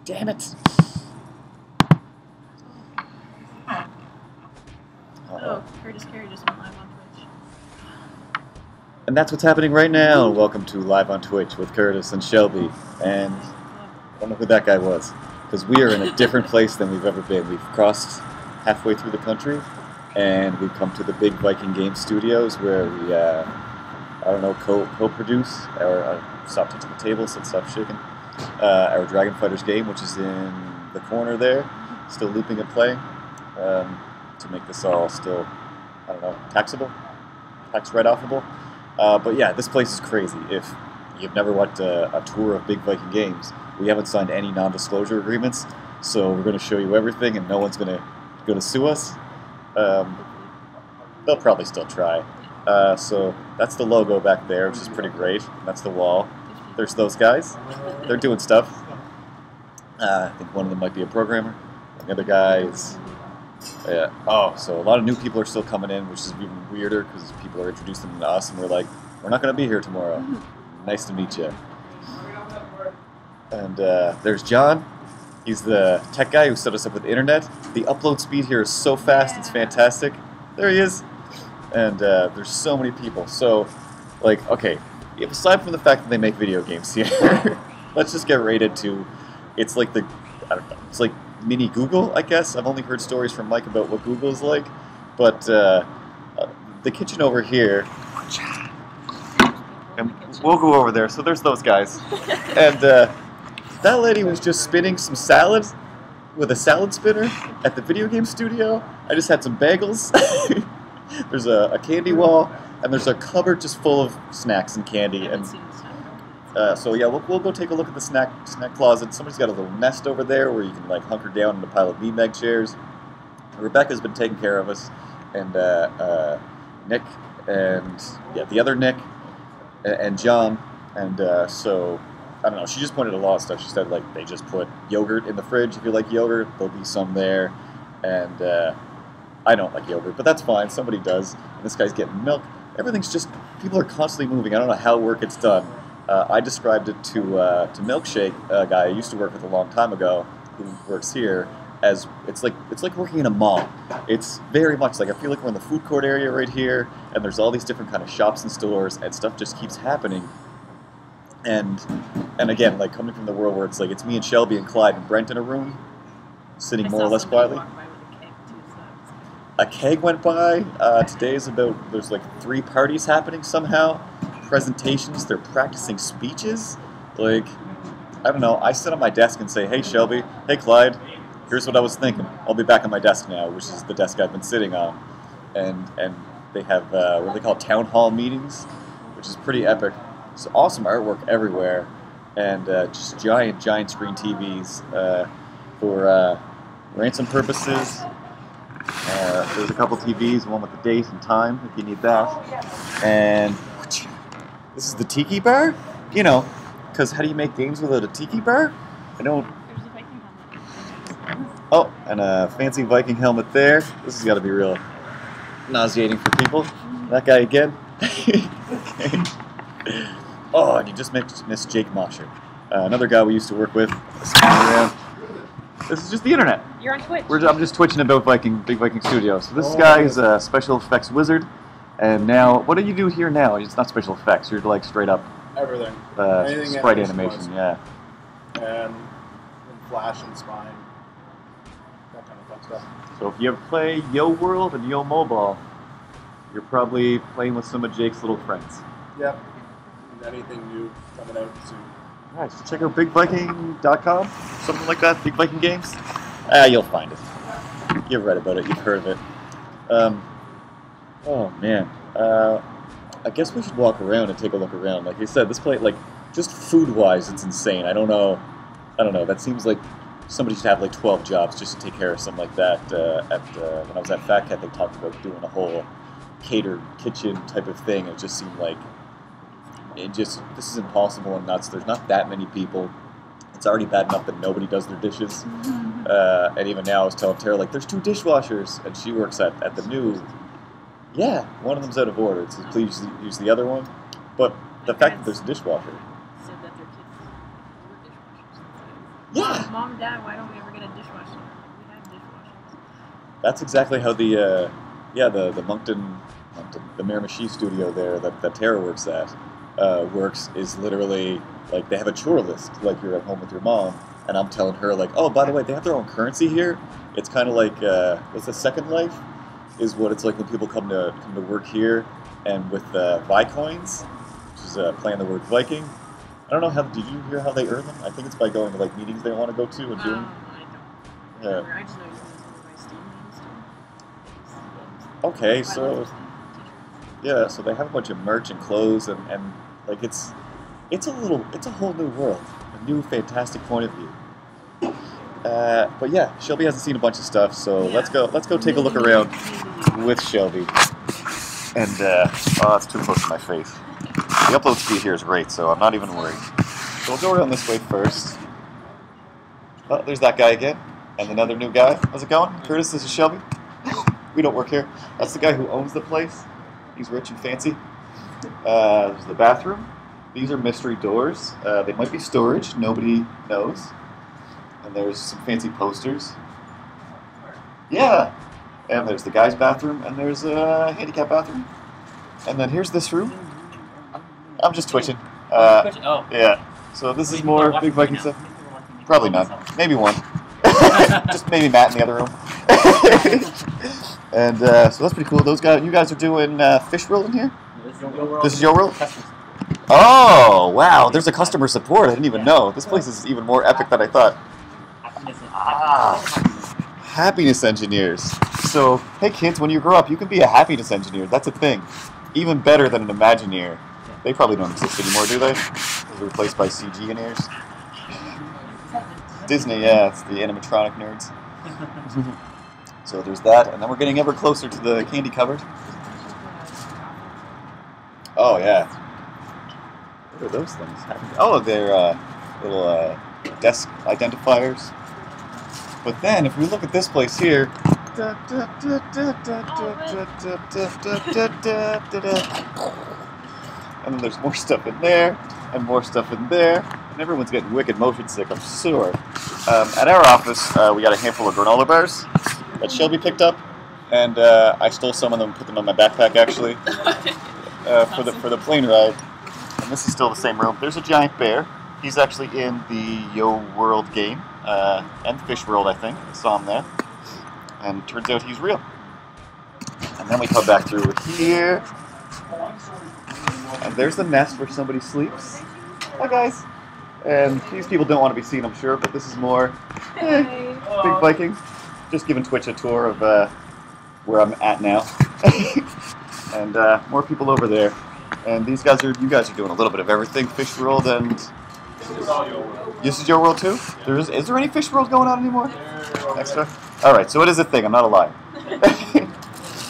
Damn it! Oh, Curtis Carey just went live on Twitch. And that's what's happening right now. Welcome to Live on Twitch with Curtis and Shelby. And I don't know who that guy was, because we are in a different place than we've ever been. We've crossed halfway through the country, and we've come to the big Viking Game Studios where we, I don't know, co-produce, or stop touching the table, so stop shaking, our Dragon Fighters game, which is in the corner there, still looping and playing, to make this all still, I don't know, taxable? Tax write-offable? But yeah, this place is crazy. If you've never watched a tour of big Viking games, we haven't signed any non-disclosure agreements, so we're going to show you everything, and no one's going to sue us. They'll probably still try. So that's the logo back there, which is pretty great. That's the wall. There's those guys. They're doing stuff. I think one of them might be a programmer. The other guy is... oh, so a lot of new people are still coming in, which is even weirder because people are introducing them to us, and we're like, we're not going to be here tomorrow. Nice to meet you. And there's John. He's the tech guy who set us up with the internet. The upload speed here is so fast, it's fantastic. There he is. And there's so many people. So, like, okay, aside from the fact that they make video games here, let's just get right into, it's like the, I don't know, it's like mini Google, I guess. I've only heard stories from Mike about what Google's like, but the kitchen over here, and we'll go over there. So there's those guys, and that lady was just spinning some salad with a salad spinner at the video game studio. I just had some bagels. There's a candy wall, and there's a cupboard just full of snacks and candy. And so yeah, we'll go take a look at the snack closet. Somebody's got a little nest over there where you can like hunker down in a pile of beanbag chairs. Rebecca's been taking care of us, and Nick, and yeah, the other Nick, and John, and so I don't know. She just pointed a lot of stuff. She said like they just put yogurt in the fridge. If you like yogurt, there'll be some there, and I don't like yogurt, but that's fine. Somebody does. And this guy's getting milk. Everything's just, people are constantly moving. I don't know how work gets done. I described it to Milkshake, a guy I used to work with a long time ago, who works here, as it's like working in a mall. It's very much like, I feel like we're in the food court area right here, and there's all these different kind of shops and stores, and stuff just keeps happening. And again, like coming from the world where it's like it's me and Shelby and Clyde and Brent in a room, sitting more or less quietly. A keg went by. Today's about, there's like 3 parties happening somehow. Presentations, they're practicing speeches. Like, I don't know, I sit on my desk and say, hey Shelby, hey Clyde, here's what I was thinking. I'll be back on my desk now, which is the desk I've been sitting on. And they have what they call town hall meetings, which is pretty epic. It's awesome artwork everywhere. And just giant screen TVs for ransom purposes. There's a couple TVs, one with the date and time if you need that. And this is the tiki bar? You know, because how do you make games without a tiki bar? I don't... There's a Viking helmet. Oh, and a fancy Viking helmet there. This has got to be real nauseating for people. That guy again. Okay. Oh, and you just missed Jake Mosher. Another guy we used to work with. This is just the internet. You're on Twitch. I'm just twitching about big Viking Studios. So this guy is a special effects wizard, and now, what do you do here now? It's not special effects. You're like straight up everything. Sprite animation, yeah. And Flash and Spine, that kind of fun stuff. So if you ever play Yo World and Yo Mobile, you're probably playing with some of Jake's little friends. Yep. And anything new coming out soon. Alright, so check out bigviking.com, something like that, Big Viking Games. You'll find it. You've read about it, you've heard of it. Oh man, I guess we should walk around and take a look around. Like you said, this place, like, just food-wise, it's insane. I don't know, that seems like somebody should have like 12 jobs just to take care of something like that. When I was at Fat Cat, they talked about doing a whole catered kitchen type of thing. It just seemed like, this is impossible and nuts. There's not that many people. It's already bad enough that nobody does their dishes. And even now I was telling Tara, like, there's 2 dishwashers, and she works at the new. Yeah, one of them's out of order, so please use the other one. But the fact that there's a dishwasher. Said that their kids were dishwashers. Yeah. Mom and Dad, why don't we ever get a dishwasher? We have dishwashers. That's exactly how the Moncton, the Miramichi studio there that Tara works at works. Is literally like they have a chore list, like you're at home with your mom, and I'm telling her like, oh, by the way, they have their own currency here. It's kind of like what's the Second Life, is what it's like when people come to work here, and with Vicoins, which is playing the word Viking. I don't know how. Did you hear how they earn them? I think it's by going to like meetings they want to go to and doing. I don't. I just know you can buy Steam games too. Okay, so yeah, so they have a bunch of merch and clothes and like it's a whole new world, a new fantastic point of view. But yeah, Shelby hasn't seen a bunch of stuff, so Yeah. let's go take a look around with Shelby. And oh, it's too close to my face. The upload speed here is great, so I'm not even worried. So we'll go around this way first. Oh, there's that guy again, and another new guy. How's it going, Curtis? This is Shelby. We don't work here. That's the guy who owns the place. He's rich and fancy. There's the bathroom. These are mystery doors. They might be storage. Nobody knows. And there's some fancy posters. Yeah. And there's the guy's bathroom, and there's a handicap bathroom. And then here's this room. I'm just twitching. Oh. Yeah. So this is more Big Viking stuff. Probably none. Maybe one. Just maybe Matt in the other room. And so that's pretty cool. Those guys, you guys are doing fish roll in here? This is your world? Oh, wow. There's a customer support. I didn't even know. This place is even more epic than I thought. Happiness engineers. So, hey kids, when you grow up, you can be a happiness engineer. That's a thing. Even better than an Imagineer. They probably don't exist anymore, do they? They were replaced by CG engineers. Disney, yeah, it's the animatronic nerds. So there's that, and then we're getting ever closer to the candy cupboard. Oh yeah. What are those things? Oh, they're little desk identifiers. But then, if we look at this place here, and then there's more stuff in there, and more stuff in there, and everyone's getting wicked motion sick, I'm sure. At our office, we got a handful of granola bars that Shelby picked up, and I stole some of them and put them in my backpack, actually, for the plane ride. And this is still the same room. There's a giant bear. He's actually in the Yo World game, and Fish World, I think. I saw him there. And turns out he's real. And then we come back through here. And there's the nest where somebody sleeps. Hi, guys. And these people don't want to be seen, I'm sure, but this is more Big Viking. Just giving Twitch a tour of where I'm at now. And more people over there. And you guys are doing a little bit of everything. Fish World and... This is your world too? Is there any Fish World going on anymore? Extra? Alright, so it is a thing, I'm not a liar.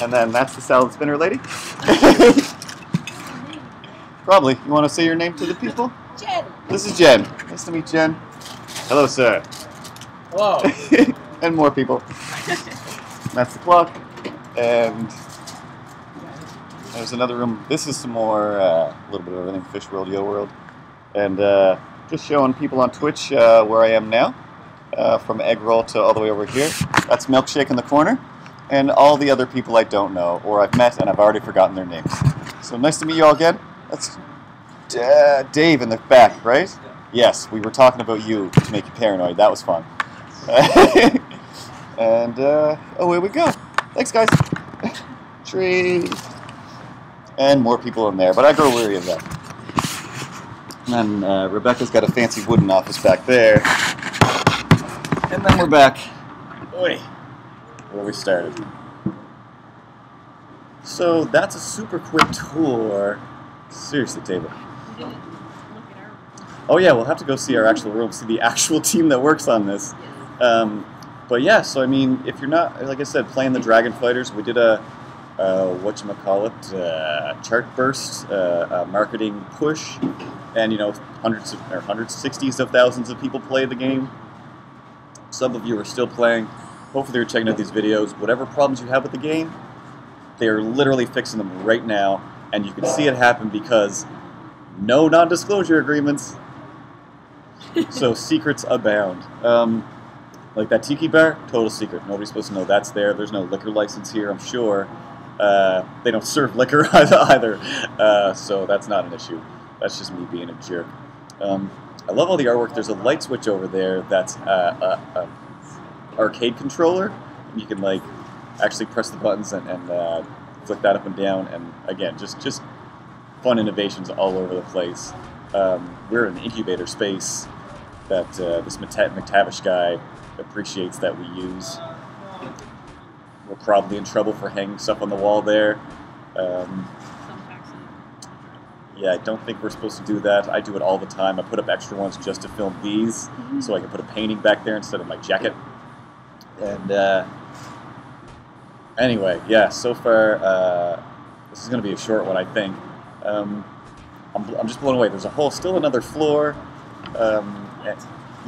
And then that's the salad spinner lady. Probably. You want to say your name to the people? Jen. This is Jen. Nice to meet Jen. Hello, sir. Hello. And more people. That's the clock. And there's another room. This is some more, a little bit of everything. Fish World, Yo World. And just showing people on Twitch where I am now. From egg roll to all the way over here. That's Milkshake in the corner. And all the other people I don't know, or I've met and I've already forgotten their names. So nice to meet you all again. That's Dave in the back, right? Yes, we were talking about you to make you paranoid. That was fun. And away we go. Thanks, guys. Tree. And more people in there, but I grow weary of that. And then Rebecca's got a fancy wooden office back there. And then we're back. Oi. Where we started. So that's a super quick tour. Seriously, David. We didn't look at our room. Oh yeah, we'll have to go see our actual room, see the actual team that works on this. But yeah, so I mean, if you're not, like I said, playing the Dragon Fighters, we did a chart burst, marketing push, and you know, hundreds, 60s of thousands of people play the game. Some of you are still playing. Hopefully you're checking out these videos. Whatever problems you have with the game, they're literally fixing them right now, and you can see it happen because no non-disclosure agreements. So secrets abound. Like that tiki bar, total secret. Nobody's supposed to know that's there. There's no liquor license here, I'm sure. They don't serve liquor either, so that's not an issue. That's just me being a jerk. I love all the artwork. There's a light switch over there that's a arcade controller. And you can like actually press the buttons and flick that up and down. And again, just fun innovations all over the place. We're in the incubator space that this McTavish guy appreciates that we use. We're probably in trouble for hanging stuff on the wall there. Yeah, I don't think we're supposed to do that. I do it all the time. I put up extra ones just to film these, so I can put a painting back there instead of my jacket. And anyway, yeah, so far, this is going to be a short one, I think. I'm just blown away. There's still another floor.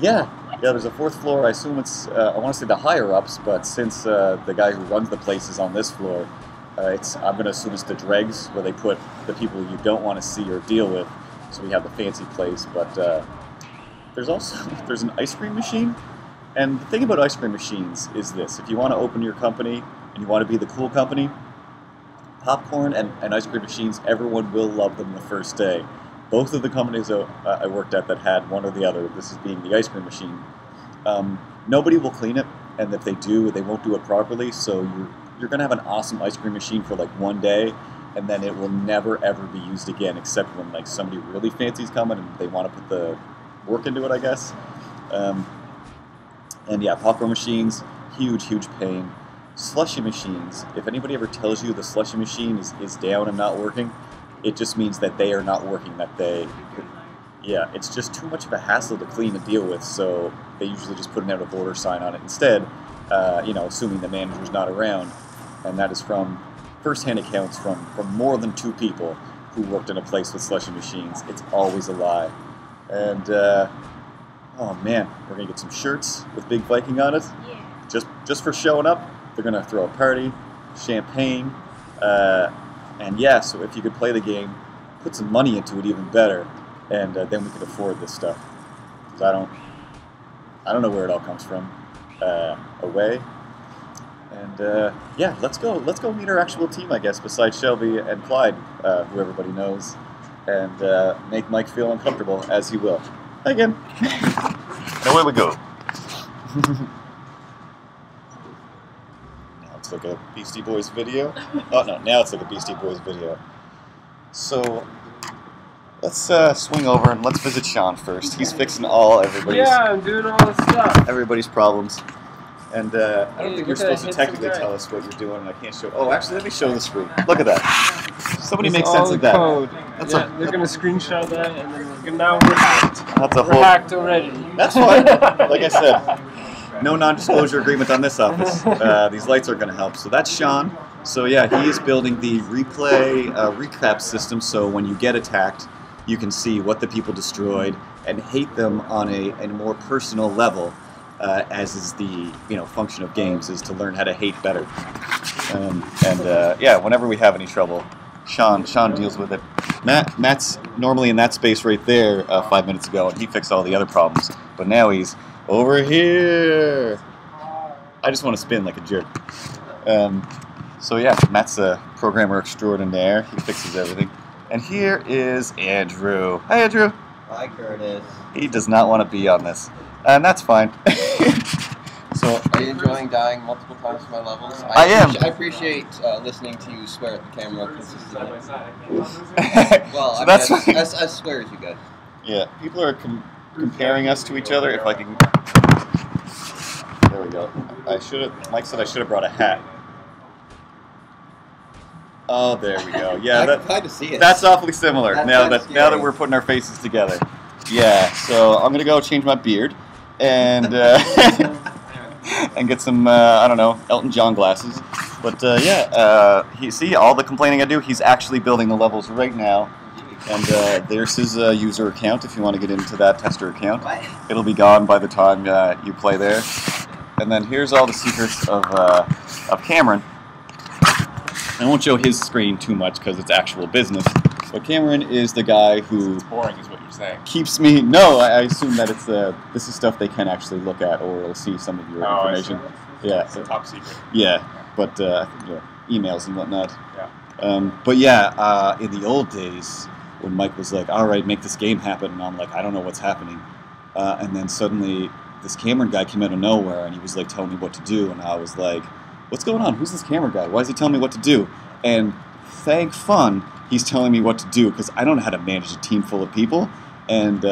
Yeah, there's a fourth floor. I assume it's, I want to say the higher-ups, but since the guy who runs the place is on this floor, I'm going to assume it's the dregs, where they put the people you don't want to see or deal with. So we have the fancy place, but there's an ice cream machine. And the thing about ice cream machines is this: if you want to open your company and you want to be the cool company, popcorn and ice cream machines, everyone will love them the first day. Both of the companies I worked at that had one or the other, this is being the ice cream machine, nobody will clean it, and if they do, they won't do it properly, so you're going to have an awesome ice cream machine for like one day, and then it will never ever be used again, except when like somebody really fancy's coming and they want to put the work into it, I guess. And yeah, popcorn machines, huge pain. Slushy machines, if anybody ever tells you the slushy machine is down and not working, it just means that they are not working that day. Yeah, it's just too much of a hassle to clean and deal with, so they usually just put an out of order sign on it instead, assuming the manager's not around. And that is from first-hand accounts from more than 2 people who worked in a place with slushy machines. It's always a lie. And, oh man, we're going to get some shirts with Big Viking on it. Yeah. Just for showing up. They're going to throw a party, champagne, and yeah, so if you could play the game, put some money into it even better, and then we could afford this stuff. Because I don't know where it all comes from. Away. And yeah, let's go meet our actual team, I guess, besides Shelby and Clyde, who everybody knows, and make Mike feel uncomfortable, as he will. Again. And away we go. It's like a Beastie Boys video. Oh no, now it's like a Beastie Boys video. So let's swing over and let's visit Sean first. He's fixing I'm doing all the stuff. Everybody's problems. And I don't think you're supposed to technically tell us what you're doing, and I can't show. Oh, actually, let me show the screen. Look at that. Somebody make sense of that. Code. They're gonna screenshot that, and then now we're hacked. That's a we're hacked already. That's fine. Like I said. No non-disclosure agreement on this office. These lights are going to help. So that's Sean. So yeah, he is building the replay recap system, so when you get attacked, you can see what the people destroyed and hate them on a more personal level, as is the function of games, is to learn how to hate better. Yeah, whenever we have any trouble, Sean deals with it. Matt's normally in that space right there 5 minutes ago, and he fixed all the other problems. But now he's over here. I just want to spin like a jerk. So yeah, Matt's a programmer extraordinaire. He fixes everything. And here is Andrew. Hi, Andrew. Hi, Curtis. He does not want to be on this, and that's fine. So, are you enjoying dying multiple times for my levels? I am. I appreciate listening to you swear at the camera consistently. Well, so I swear as you guys. Yeah, people are comparing us to each other. If I can, there we go. Mike said I should have brought a hat. Oh, there we go. Yeah, I can kind of see it. That's awfully similar. Now that we're putting our faces together. Yeah. So I'm gonna go change my beard and and get some I don't know, Elton John glasses. But you see all the complaining I do. He's actually building the levels right now. And there's his user account if you want to get into that tester account. It'll be gone by the time you play there. And then here's all the secrets of Cameron. I won't show his screen too much because it's actual business. But Cameron is the guy who It's boring, is what you're saying. keeps me. No, I assume that it's this is stuff they can actually look at, or will see some of your information. Yeah, It's a top secret. yeah, but emails and whatnot. Yeah. But yeah, in the old days, when Mike was like, "All right, make this game happen," and I'm like, "I don't know what's happening," and then suddenly this Cameron guy came out of nowhere, and he was like telling me what to do, and I was like, "What's going on? Who's this Cameron guy? Why is he telling me what to do?" And thank fun, he's telling me what to do because I don't know how to manage a team full of people, and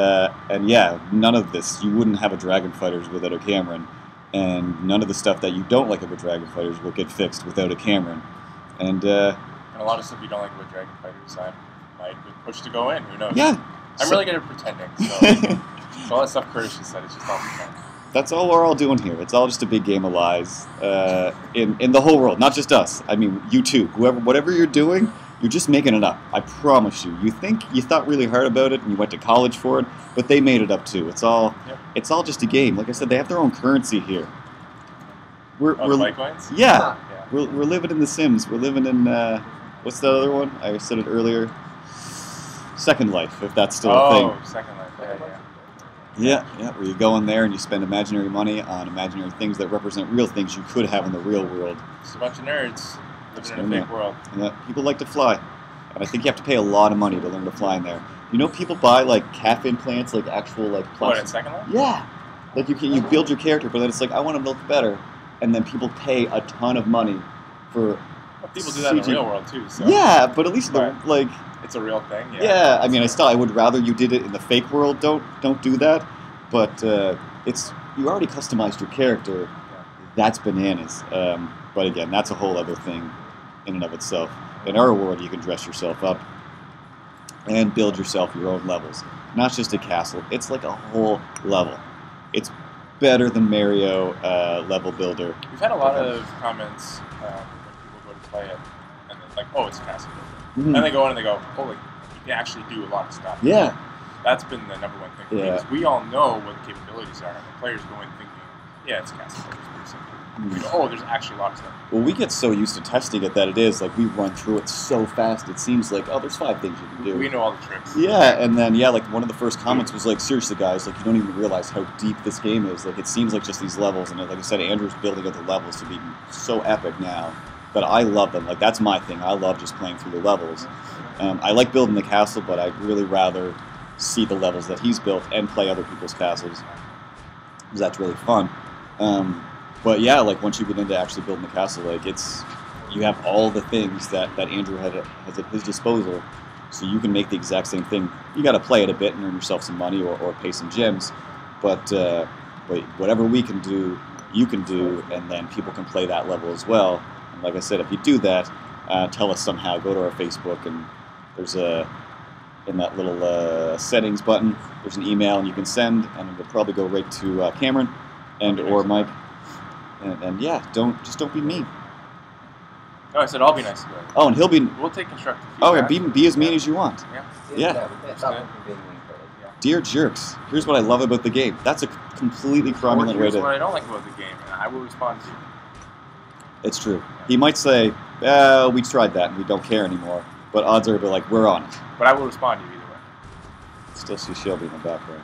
yeah, none of this. You wouldn't have a Dragon Fighters without a Cameron, and none of the stuff that you don't like about Dragon Fighters will get fixed without a Cameron, and And a lot of stuff you don't like about Dragon Fighters, I might be pushed to go in. Who knows? yeah. I'm really good at pretending. So, so all that stuff Curtis just said, it's just all pretend. That's all we're all doing here. It's all just a big game of lies in the whole world, not just us. I mean, you too. Whatever you're doing, you're just making it up. I promise you. You think you thought really hard about it and you went to college for it, but they made it up too. It's all just a game. Like I said, they have their own currency here. We're Litecoins? yeah. Yeah. We're living in The Sims. We're living in what's that other one? I said it earlier. Second Life, if that's still a thing. Oh, Second Life. Yeah. Yeah, where you go in there and you spend imaginary money on imaginary things that represent real things you could have in the real world. Just a bunch of nerds living in a fake world. And people like to fly. And I think you have to pay a lot of money to learn to fly in there. You know, people buy like calf implants, like actual like What, plastic. in Second Life? Yeah, like you build your character, but then it's like I want to look better, and then people pay a ton of money for. Well, people do that in the CG. real world too. So Yeah, but at least Right. like. it's a real thing. Yeah, I mean, I would rather you did it in the fake world. Don't do that. But you already customized your character. That's bananas. But again, that's a whole other thing in and of itself. In our world, you can dress yourself up and build yourself your own levels. Not just a castle. It's like a whole level. It's better than Mario level builder. We've had a lot of comments when people go to play it, and they're like, "Oh, it's a castle builder," Mhm. and they go in and they go, "Oh, like, you can actually do a lot of stuff." Yeah. That's been the number one thing for me, Yeah. because we all know what the capabilities are, and the players go in thinking, "Yeah, it's a castle builder, it's pretty simple." We go, "Oh, there's actually a lot of stuff." Well, we get so used to testing it that it is like we run through it so fast. It seems like, oh, there's 5 things you can do. We know all the tricks. Yeah, and then like one of the first comments was like, seriously guys, like you don't even realize how deep this game is. Like it seems like just these levels, and like I said, Andrew's building up the levels to be so epic now. But I love them. Like that's my thing. I love just playing through the levels. I like building the castle, but I'd really rather see the levels that he's built and play other people's castles, because that's really fun. But yeah, like once you get into actually building the castle, like you have all the things that Andrew has at his disposal, so you can make the exact same thing. You got to play it a bit and earn yourself some money or pay some gems, but whatever we can do, you can do, and then people can play that level as well. And like I said, if you do that, tell us somehow. Go to our Facebook, and there's in that little settings button, there's an email, and you can send, and it'll probably go right to Cameron and or Mike. And yeah, don't be mean. No, I said I'll be nice to you. Oh, and he'll be. We'll take constructive Oh, yeah, feedback. be as mean as you want. Yeah. Yeah. we can't stop them from being mean, but yeah. Dear jerks, here's what I love about the game. That's a completely Or cromulent way here's to. what I don't like about the game, and I will respond to you. It's true. He might say, "We tried that and we don't care anymore," but odds are, like, we're on it. But I will respond to you either way. Still see Shelby in the background.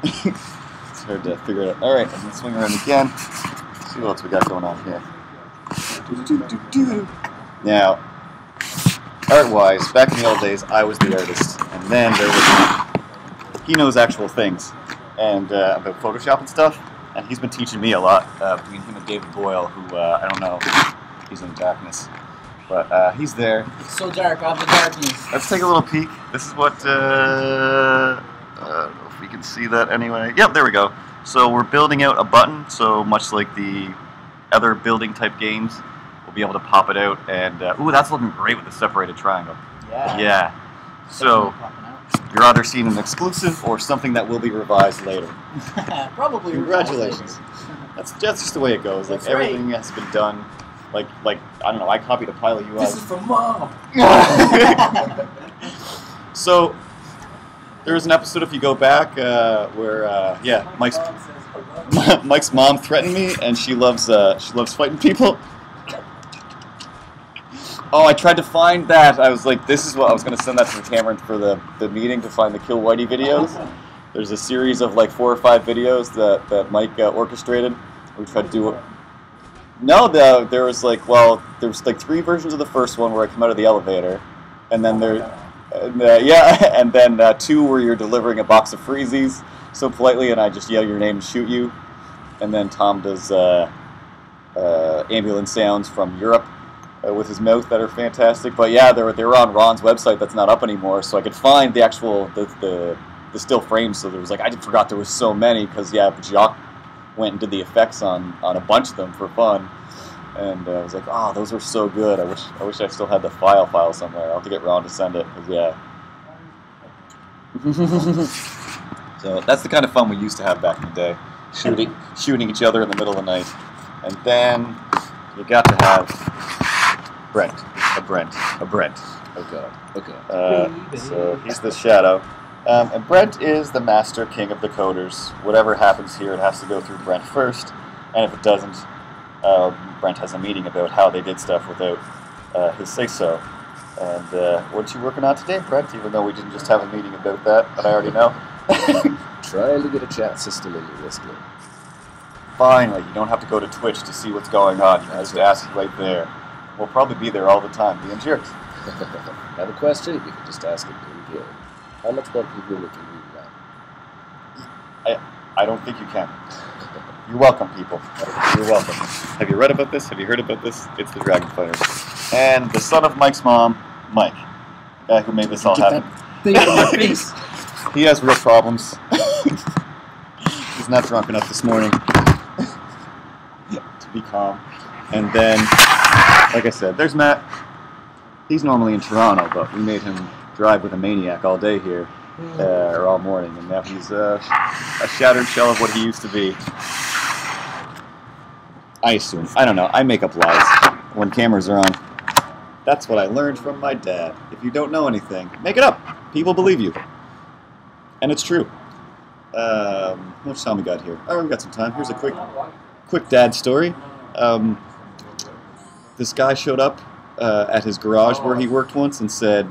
It's hard to figure it out. All right, I'm gonna swing around again. See what else we got going on here. Now, art-wise, back in the old days, I was the artist, and then there was he knows actual things and about Photoshop and stuff, and he's been teaching me a lot between him and David Boyle, who I don't know, he's in darkness, but he's there. It's so dark out the darkness. Let's take a little peek. This is what I don't know if we can see that anyway. Yep, there we go. So we're building out a button, so much like the other building type games, we'll be able to pop it out, and ooh, that's looking great with the separated triangle. Yeah. Yeah. So you're either seeing an exclusive or something that will be revised later. Probably. Congratulations. That's just the way it goes. Like That's right. everything has been done. Like I don't know. I copied a pile of UI. This is from Mom. So there was an episode, if you go back, where yeah, Mike's mom threatened me, and she loves fighting people. Oh, I tried to find that. I was like, this is what I was going to send that to Cameron for the meeting to find the Kill Whitey videos. There's a series of like 4 or 5 videos that Mike orchestrated. We tried to do it. No, there was like, well, there was like 3 versions of the first one where I come out of the elevator, and then and then 2 where you're delivering a box of freezies so politely, and I just yell your name and shoot you, and then Tom does ambulance sounds from Europe with his mouth that are fantastic. But yeah, they were on Ron's website that's not up anymore, so I could find the actual the still frames. So there was like, I forgot there was so many because Jacques went and did the effects on a bunch of them for fun, and I was like, oh, those are so good. I wish I still had the file somewhere. I'll have to get Ron to send it, because yeah. So that's the kind of fun we used to have back in the day, shooting each other in the middle of the night. And then you got to have Brent. Oh god. So he's the shadow. And Brent is the master king of the coders. Whatever happens here, it has to go through Brent first. And if it doesn't, Brent has a meeting about how they did stuff without his say-so. And what you working on today, Brent? Even though we didn't just have a meeting about that I already know. Trying to get a chat system in your listening. Finally, you don't have to go to Twitch to see what's going on. You can just ask it right there. We'll probably be there all the time, being jerks. Have a question? You can just ask it in game. How much more people can read that? I don't think you can. You're welcome, people. You're welcome. Have you read about this? Have you heard about this? It's the Dragon Fighters. And the son of Mike's mom, Mike, the guy who made this all happen. Thing out of my face. He has real problems. He's not drunk enough this morning to be calm. And then, like I said, there's Matt. He's normally in Toronto, but we made him drive with a maniac all day here, or all morning, and now he's a shattered shell of what he used to be. I assume. I don't know. I make up lies when cameras are on. That's what I learned from my dad. If you don't know anything, make it up. People believe you. And it's true. How much time we got here? Oh, we got some time. Here's a quick dad story. This guy showed up at his garage where he worked once and said,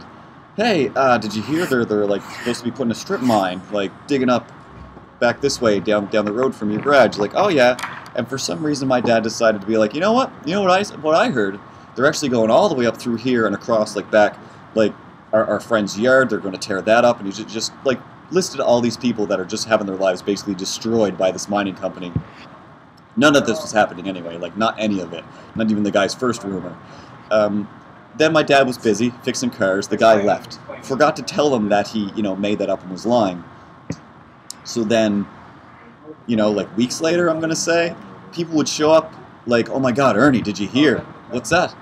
"Hey, did you hear they're like supposed to be putting a strip mine, like digging up back this way down the road from your garage?" Like, "Oh yeah." And for some reason, my dad decided to be like, "You know what? You know what I heard? They're actually going all the way up through here and across, like back, like our friend's yard. They're going to tear that up." And he just like listed all these people that are just having their lives basically destroyed by this mining company. None of this was happening anyway. Like, not any of it. Not even the guy's first rumor. Then my dad was busy fixing cars. The guy left. Forgot to tell him that he, made that up and was lying. So then, like weeks later, I'm gonna say, people would show up like, "Oh my God, Ernie, did you hear? What's that?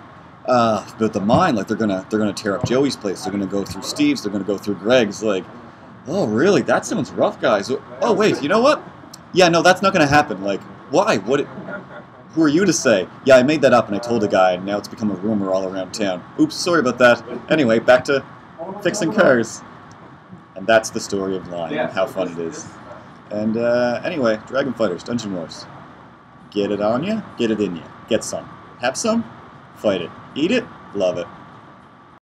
About the mine? Like they're gonna tear up Joey's place. They're gonna go through Steve's. They're gonna go through Greg's. Like, oh really? That sounds rough, guys. Oh wait, you know what? Yeah, no, that's not gonna happen. Like, why? Who are you to say? Yeah, I made that up and I told a guy, and now it's become a rumor all around town. Oops, sorry about that. Anyway, back to fixing cars. And that's the story of lying and how fun it is. And anyway, Dragon Fighters, Dungeon Wars. Get it on ya, get it in ya. Get some. Have some, fight it. Eat it, love it.